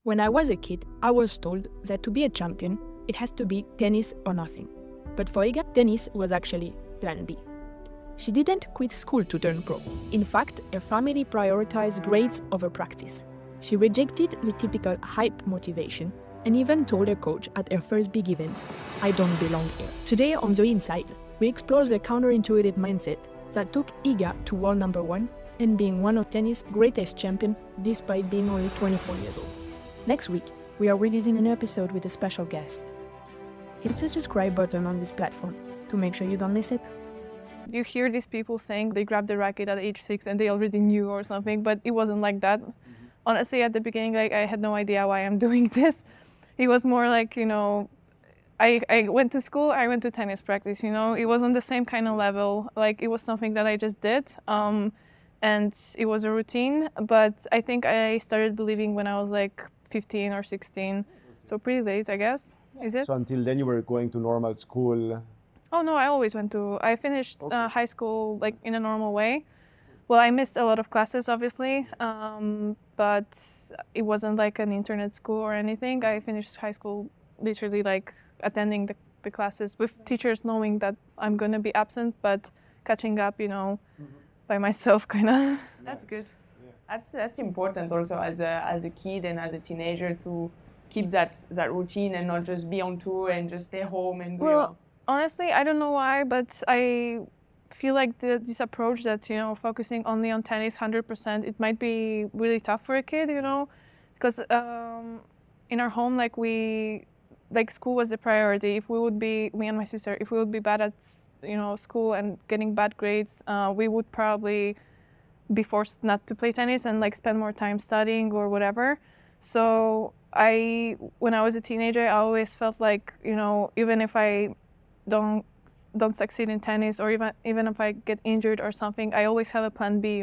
When I was a kid, I was told that to be a champion, it has to be tennis or nothing. But for Iga, tennis was actually plan B. She didn't quit school to turn pro. In fact, her family prioritized grades over practice. She rejected the typical hype motivation and even told her coach at her first big event, "I don't belong here." Today on The Inside, we explore the counterintuitive mindset that took Iga to world number 1 and being one of tennis' greatest champions despite being only 24 years old. Next week, we are releasing an episode with a special guest. Hit the subscribe button on this platform to make sure you don't miss it. You hear these people saying they grabbed the racket at age 6 and they already knew or something, but it wasn't like that. Honestly, at the beginning, I had no idea why I'm doing this. It was more like, I went to school, I went to tennis practice, it was on the same kind of level. Like, it was something that I just did. And it was a routine, but I think I started believing when I was like 15 or 16. So pretty late, I guess. Is it? So until then you were going to normal school? Oh no, I finished high school like in a normal way. Well, I missed a lot of classes, obviously, but it wasn't like an internet school or anything. I finished high school literally like attending the classes with teachers knowing that I'm going to be absent, but catching up, by myself, kind of. That's good. Yeah. That's important also as a kid and as a teenager to keep that routine and not just be on tour and just stay home and do Well, honestly, I don't know why, but I feel like this approach that, focusing only on tennis 100%, it might be really tough for a kid, because in our home, school was the priority. If we would be, me and my sister, if we would be bad at, school and getting bad grades, we would probably be forced not to play tennis and spend more time studying or whatever. So when I was a teenager, I always felt like, even if I don't succeed in tennis or even if I get injured or something, I always have a plan B,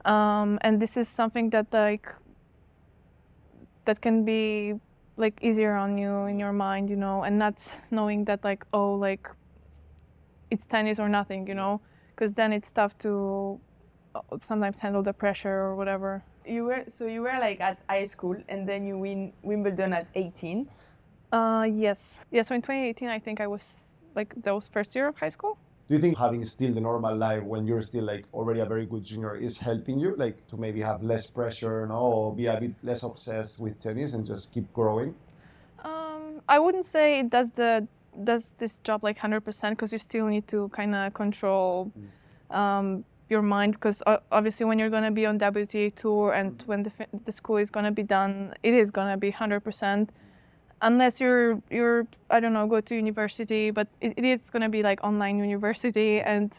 and this is something that that can be easier on you in your mind, and not knowing that it's tennis or nothing, because then it's tough to sometimes handle the pressure or whatever. You were at high school and then you win Wimbledon at 18. Yes. Yeah, so in 2018 I think I was that was first year of high school. Do you think having still the normal life when you're still already a very good junior is helping you to maybe have less pressure, or be a bit less obsessed with tennis and just keep growing? I wouldn't say it does this job 100% because you still need to kind of control your mind, because obviously when you're going to be on WTA tour and when the school is going to be done, it is going to be 100%. Unless you're I don't know, go to university, but it is going to be online university, and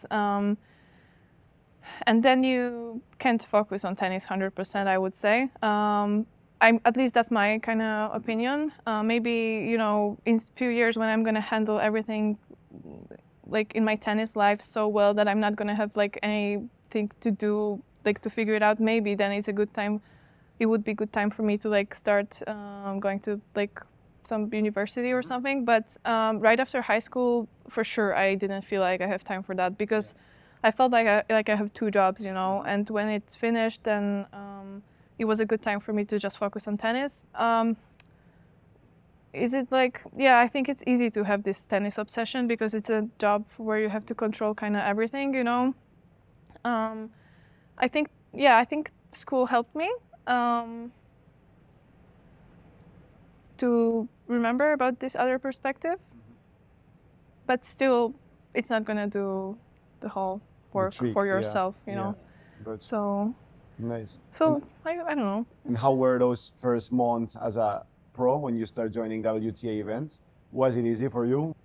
then you can't focus on tennis 100%, I would say. At least that's my kind of opinion. Maybe, in a few years when I'm going to handle everything in my tennis life so well that I'm not going to have anything to do, to figure it out, maybe then it's a good time. It would be a good time for me to start going to some university or something. But right after high school, for sure, I didn't feel like I have time for that, because I felt like I have two jobs, and when it's finished, then it was a good time for me to just focus on tennis. Is it yeah, I think it's easy to have this tennis obsession because it's a job where you have to control kind of everything, I think school helped me to remember about this other perspective, but still it's not gonna do the whole work for yourself, So nice. So I don't know. And how were those first months as a pro when you start joining WTA events? Was it easy for you?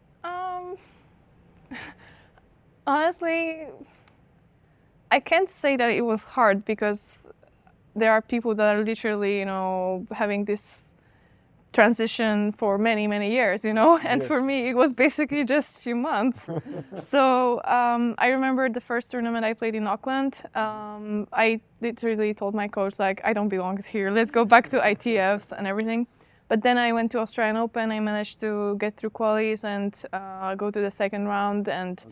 Honestly, I can't say that it was hard, because there are people that are literally, having this transition for many, many years, and Yes. for me it was basically just a few months. So I remember the first tournament I played in Auckland. I literally told my coach, I don't belong here, let's go back to ITFs and everything. But then I went to Australian Open, I managed to get through qualies and go to the second round, and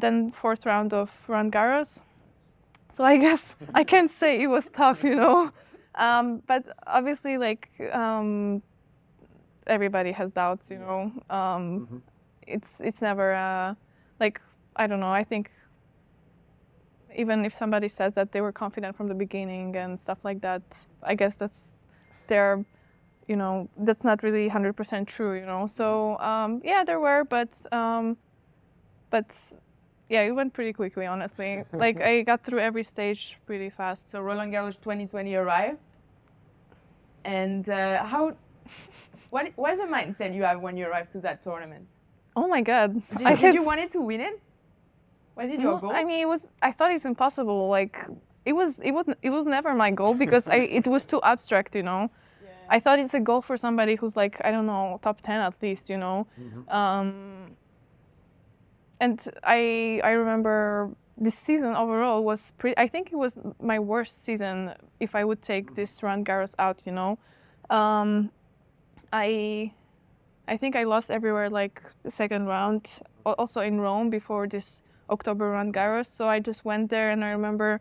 then fourth round of Roland Garros. So I guess I can't say it was tough, But obviously, like everybody has doubts, you know. It's never like, I don't know. I think even if somebody says that they were confident from the beginning and stuff like that, I guess that's their, you know, that's not really 100% true, you know. So yeah, there were, but yeah, it went pretty quickly, honestly. Like I got through every stage pretty fast. So Roland Garros 2020 arrived, and what is the mindset you have when you arrive to that tournament? Oh my God! Did you want it to win it? Was it your goal? I mean, I thought it's impossible. Like it was never my goal because it was too abstract, you know. Yeah. I thought it's a goal for somebody who's like, I don't know, top 10 at least, you know. And I remember this season overall was I think it was my worst season if I would take this Roland Garros out, you know. I think I lost everywhere like the second round, also in Rome before this October Roland Garros. So I just went there, and I remember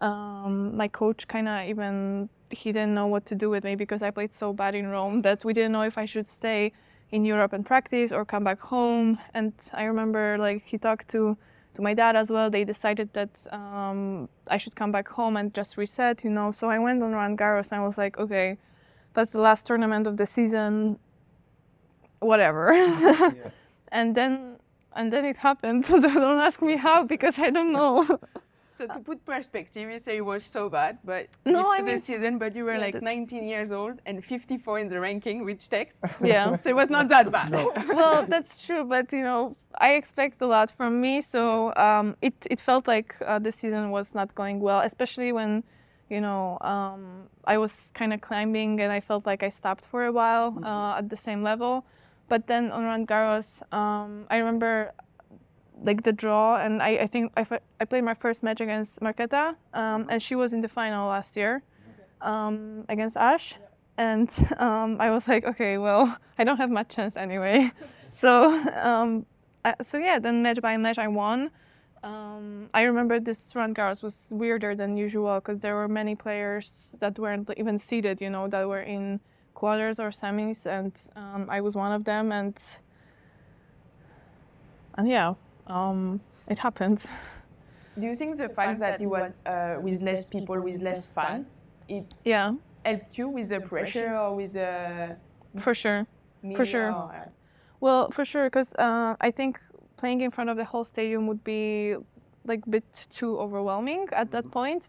my coach kind of he didn't know what to do with me because I played so bad in Rome that we didn't know if I should stay in Europe and practice or come back home. And I remember like he talked to my dad as well. They decided that I should come back home and just reset, you know. So I went on Roland Garros and I was like, okay, that's the last tournament of the season, whatever. Yeah. and then it happened. Don't ask me how, because I don't know. So to put perspective, you say you were so bad, but no, I mean, the season, but you were like 19 years old and 54 in the ranking, which tech. Yeah. So it was not that bad. No. Well, that's true, but you know, I expect a lot from me. So it felt like the season was not going well, especially when, you know, I was kind of climbing and I felt like I stopped for a while at the same level. But then on Roland Garros, I remember like the draw, and I think I played my first match against Marketa, and she was in the final last year against Ash, and I was like, okay, well, I don't have much chance anyway. So yeah, then match by match I won. I remember this Roland Garros was weirder than usual because there were many players that weren't even seeded, you know, that were in quarters or semis, and I was one of them, and yeah. It happened. Do you think the fact that it was with less people, with less fans, it helped you with the pressure or with the For sure. media? For sure. Well, for sure, because I think playing in front of the whole stadium would be like a bit too overwhelming at that point.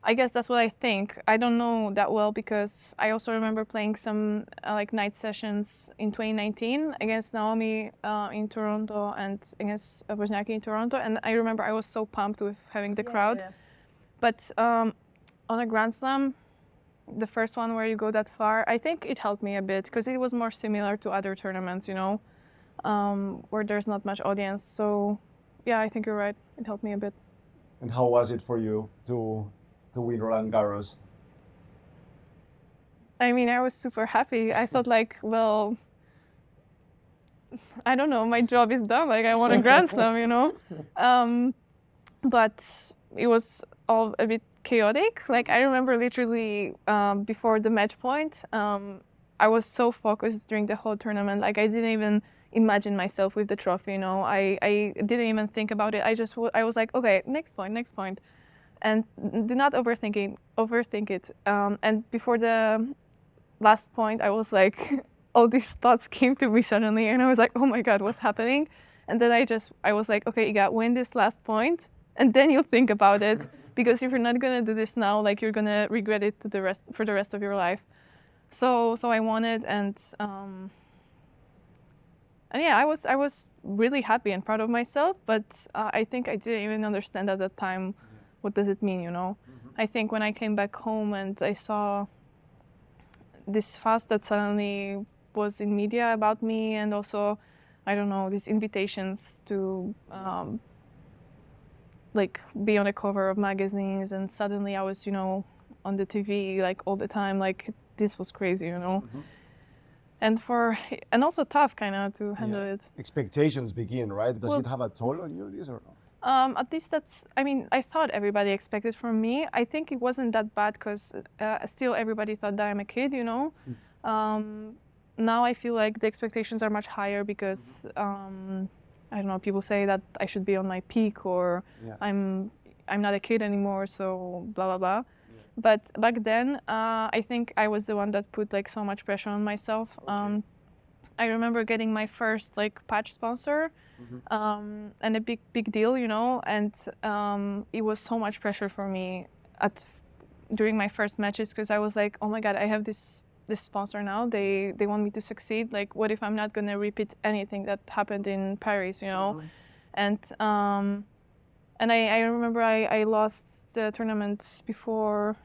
I guess that's what I think. I don't know that well because I also remember playing some like night sessions in 2019 against Naomi in Toronto and against Wozniacki in Toronto, and I remember I was so pumped with having the crowd. Yeah. But on a Grand Slam, the first one where you go that far, I think it helped me a bit because it was more similar to other tournaments, you know, where there's not much audience. So yeah, I think you're right. It helped me a bit. And how was it for you to win Roland Garros? I mean, I was super happy. I thought like, well, I don't know, my job is done. Like I won a Grand Slam, you know? But it was all a bit chaotic. Like I remember literally before the match point, I was so focused during the whole tournament. Like I didn't even imagine myself with the trophy, you know? I didn't even think about it. I was like, okay, next point. And do not overthink it. And before the last point, I was like, all these thoughts came to me suddenly, and I was like, oh my God, what's happening? And then I was like, okay, Iga, win this last point, and then you'll think about it, because if you're not gonna do this now, like you're gonna regret it for the rest of your life. So I won it, and yeah, I was really happy and proud of myself, but I think I didn't even understand at that time. What does it mean, you know? I think when I came back home and I saw this fuss that suddenly was in media about me, and also, I don't know, these invitations to like be on the cover of magazines, and suddenly I was, you know, on the TV like all the time, like this was crazy, you know? And also tough kind of to handle it. Expectations begin, right? Does it have a toll on you, this or not? At least that's, I mean, I thought everybody expected from me. I think it wasn't that bad because still everybody thought that I'm a kid, you know. Now I feel like the expectations are much higher because, I don't know, people say that I should be on my peak or I'm not a kid anymore, so blah, blah, blah. But back then, I think I was the one that put like so much pressure on myself. I remember getting my first like patch sponsor, and a big deal, you know, and it was so much pressure for me during my first matches because I was like, oh my God, I have this sponsor now. They want me to succeed. Like, what if I'm not gonna repeat anything that happened in Paris, you know? And I remember I lost the tournament before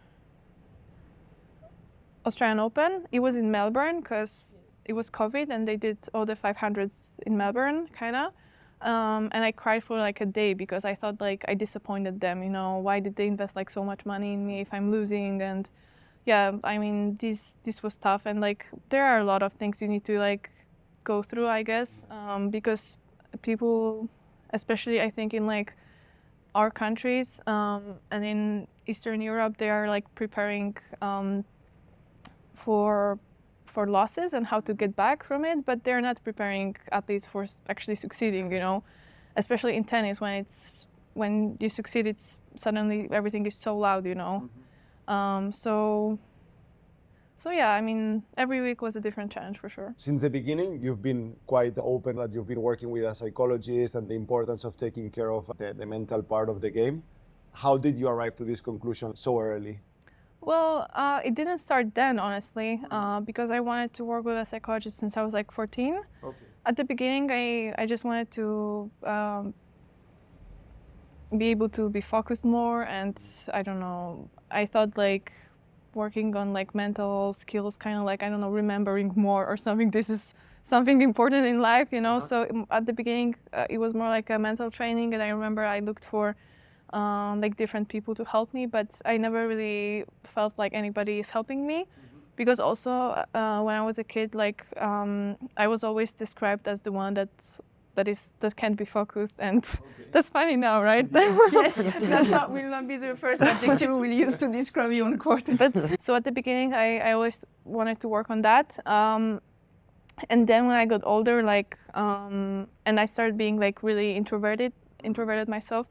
Australian Open. It was in Melbourne because it was COVID and they did all the 500s in Melbourne, kind of. And I cried for like a day because I thought like I disappointed them, you know, why did they invest like so much money in me if I'm losing? And yeah, I mean, this was tough. And like, there are a lot of things you need to like go through, I guess, because people, especially I think in like our countries and in Eastern Europe, they are like preparing for losses and how to get back from it, but they're not preparing at least for actually succeeding, you know, especially in tennis when you succeed, it's suddenly everything is so loud, you know. So yeah, I mean, every week was a different challenge for sure. Since the beginning, you've been quite open that you've been working with a psychologist and the importance of taking care of the mental part of the game. How did you arrive to this conclusion so early? Well, it didn't start then, honestly, because I wanted to work with a psychologist since I was like 14. Okay. At the beginning, I just wanted to be able to be focused more, and I don't know, I thought like working on like mental skills, kind of like, I don't know, remembering more or something. This is something important in life, you know. So at the beginning, it was more like a mental training, and I remember I looked for like different people to help me, but I never really felt like anybody is helping me, because also when I was a kid, like I was always described as the one that can't be focused, and that's funny now, right? Yes, that will not be the first adjective we'll use to describe you on court. But so at the beginning, I always wanted to work on that, and then when I got older, like and I started being like really introverted myself.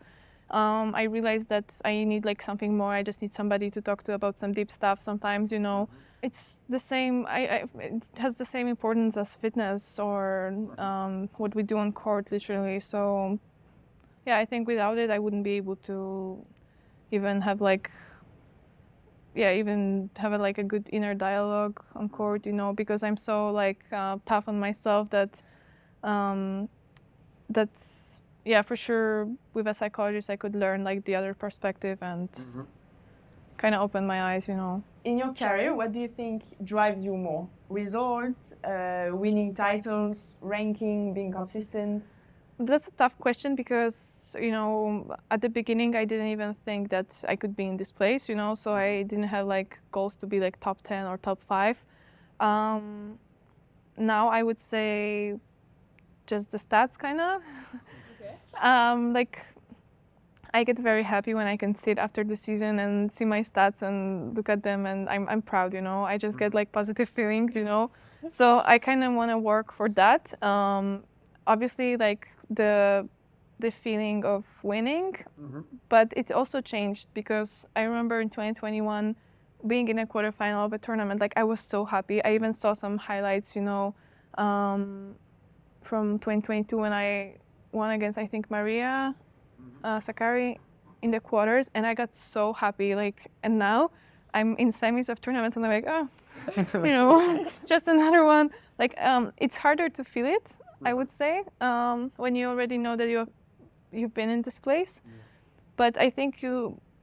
I realized that I need like something more. I just need somebody to talk to about some deep stuff sometimes, you know. It's the same, it has the same importance as fitness or what we do on court, literally. So yeah, I think without it, I wouldn't be able to even have like, like a good inner dialogue on court, you know, because I'm so like tough on myself that yeah, for sure, with a psychologist, I could learn like the other perspective and kind of open my eyes, you know. In your career, what do you think drives you more? Results, winning titles, ranking, being consistent? That's a tough question because, you know, at the beginning, I didn't even think that I could be in this place, you know, so I didn't have like goals to be like top 10 or top 5. Now I would say just the stats, kind of. Like, I get very happy when I can sit after the season and see my stats and look at them, and I'm proud, you know. I just get like positive feelings, you know. So I kind of want to work for that. Obviously, like the feeling of winning, but it also changed because I remember in 2021 being in a quarterfinal of a tournament. Like, I was so happy. I even saw some highlights, you know, from 2022 when I won against, I think, Maria Sakkari in the quarters, and I got so happy. Like, and now I'm in semis of tournaments, and I'm like, oh, you know, just another one. Like, it's harder to feel it, I would say, when you already know that you've been in this place. But I think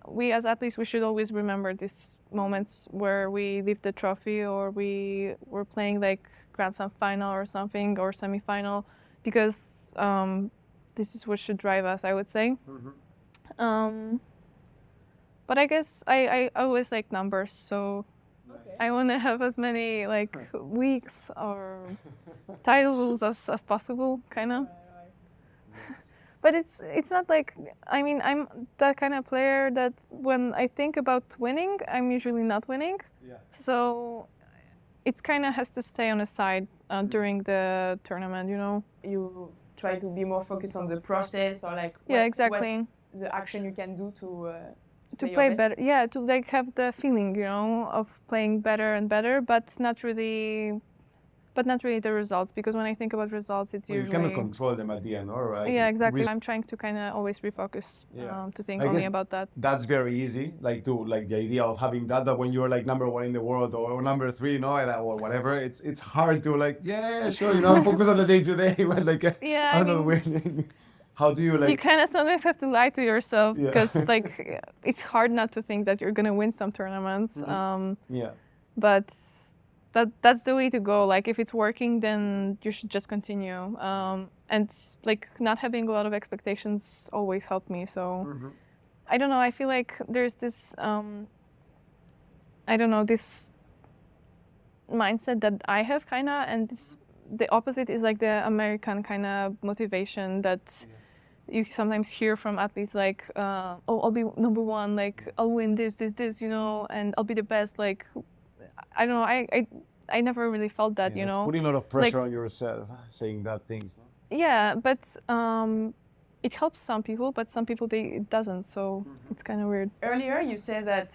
we as athletes, we should always remember these moments where we lift the trophy or we were playing like Grand Slam final or something, or semi-final, because this is what should drive us, I would say. But I guess I always like numbers, so I want to have as many like weeks or titles as possible, kind of. But it's not like, I mean, I'm that kind of player that when I think about winning, I'm usually not winning. Yeah. So it kind of has to stay on the side during the tournament, you know. You try to be more focused on the process, or like Yeah, exactly. what's the action you can do to To play your play best? better, yeah, to like have the feeling, you know, of playing better and better, but not really the results, because when I think about results, it's Well, you usually cannot control them at the end, all right? yeah, exactly. I'm trying to kind of always refocus Yeah. to think I only guess about that. That's very easy, like the idea of having that. But when you're like number one in the world or number three, or whatever, it's hard to like, yeah, sure, I'm focused on the day to day, but like, Yeah, I'm not winning. How do you like? You kind of sometimes have to lie to yourself Yeah. because like it's hard not to think that you're gonna win some tournaments. Yeah. But that's the way to go. Like if it's working, then you should just continue. And like not having a lot of expectations always helped me. So I don't know. I feel like there's this I don't know, this mindset that I have kind of, and the opposite is like the American kind of motivation that you sometimes hear from athletes, like, oh, I'll be number one, like I'll win this, you know, and I'll be the best. Like, I don't know, I never really felt that, you know. Putting a lot of pressure on yourself, saying that things. No? Yeah, but it helps some people, but some people it doesn't. So it's kind of weird. Earlier, you said that,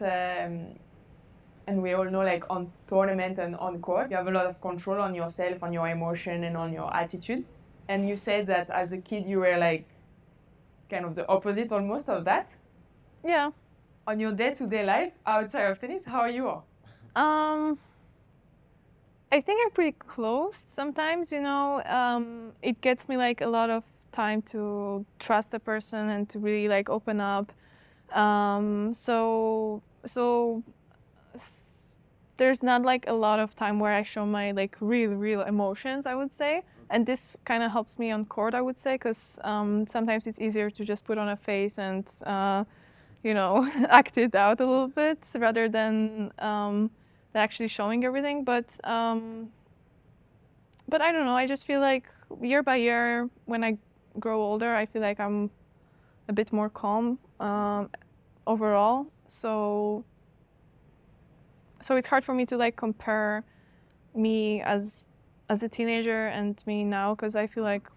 and we all know, like on tournament and on court, you have a lot of control on yourself, on your emotion, and on your attitude. And you said that as a kid, you were like kind of the opposite almost of that. Yeah. On your day-to-day life outside of tennis, how are you? I think I'm pretty closed sometimes, you know. It gets me like a lot of time to trust a person and to really like open up. So there's not like a lot of time where I show my like real emotions, I would say. And this kind of helps me on court, I would say, because sometimes it's easier to just put on a face and, you know, act it out a little bit rather than actually showing everything. But I don't know. I just feel like year by year, when I grow older, I feel like I'm a bit more calm overall. So it's hard for me to like compare me as a teenager and me now, because I feel like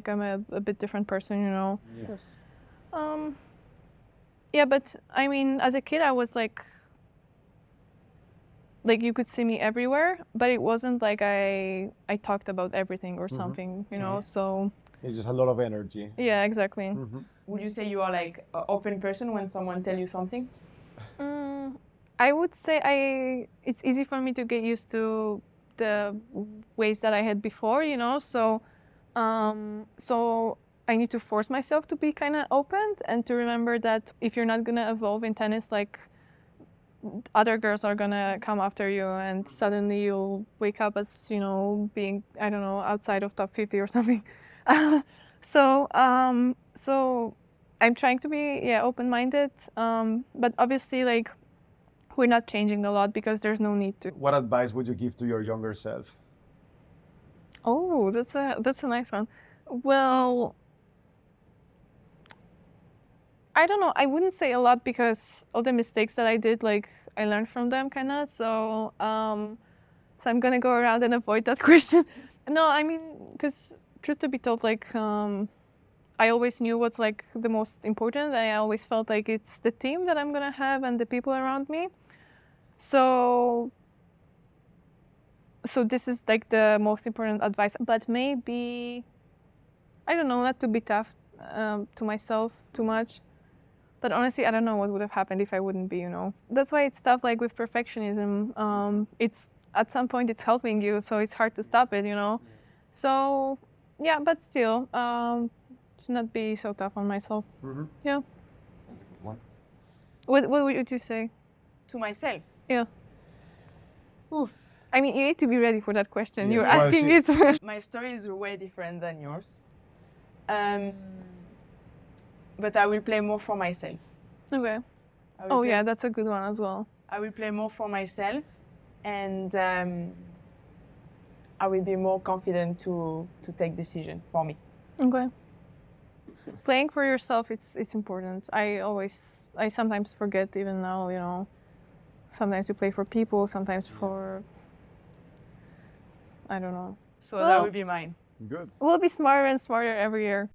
I'm a bit different person, you know. Yeah. Yeah, but I mean, as a kid, I was like you could see me everywhere, but it wasn't like I talked about everything or something, you know. So it's just a lot of energy. Yeah, exactly. Would you say you are like an open person when someone tells you something? I would say it's easy for me to get used to the ways that I had before, you know. So I need to force myself to be kind of open and to remember that if you're not gonna evolve in tennis, like other girls are gonna come after you, and suddenly you'll wake up as, you know, being, I don't know, outside of top 50 or something. So I'm trying to be open-minded, but obviously like we're not changing a lot because there's no need to. What advice would you give to your younger self? Oh, that's a nice one. Well, I don't know. I wouldn't say a lot because all the mistakes that I did, like I learned from them, kind of. So I'm gonna go around and avoid that question. No, I mean, because truth to be told, like I always knew what's like the most important. I always felt like it's the team that I'm gonna have and the people around me. So this is like the most important advice. But maybe, I don't know, not to be tough to myself too much. But honestly, I don't know what would have happened if I wouldn't be, you know. That's why it's tough, like with perfectionism. It's at some point it's helping you, so it's hard to stop it, you know. So yeah, but still, to not be so tough on myself. Yeah. That's a good one. What would you say? To myself? Yeah. Oof. I mean, you need to be ready for that question. Yes, You're well, asking it. My story is way different than yours. But I will play more for myself. Okay. Oh yeah, that's a good one as well. I will play more for myself, and I will be more confident to take decision for me. Okay. playing for yourself, it's important. I sometimes forget even now, you know. Sometimes you play for people, sometimes for, I don't know. So Well, that would be mine. Good. We'll be smarter and smarter every year.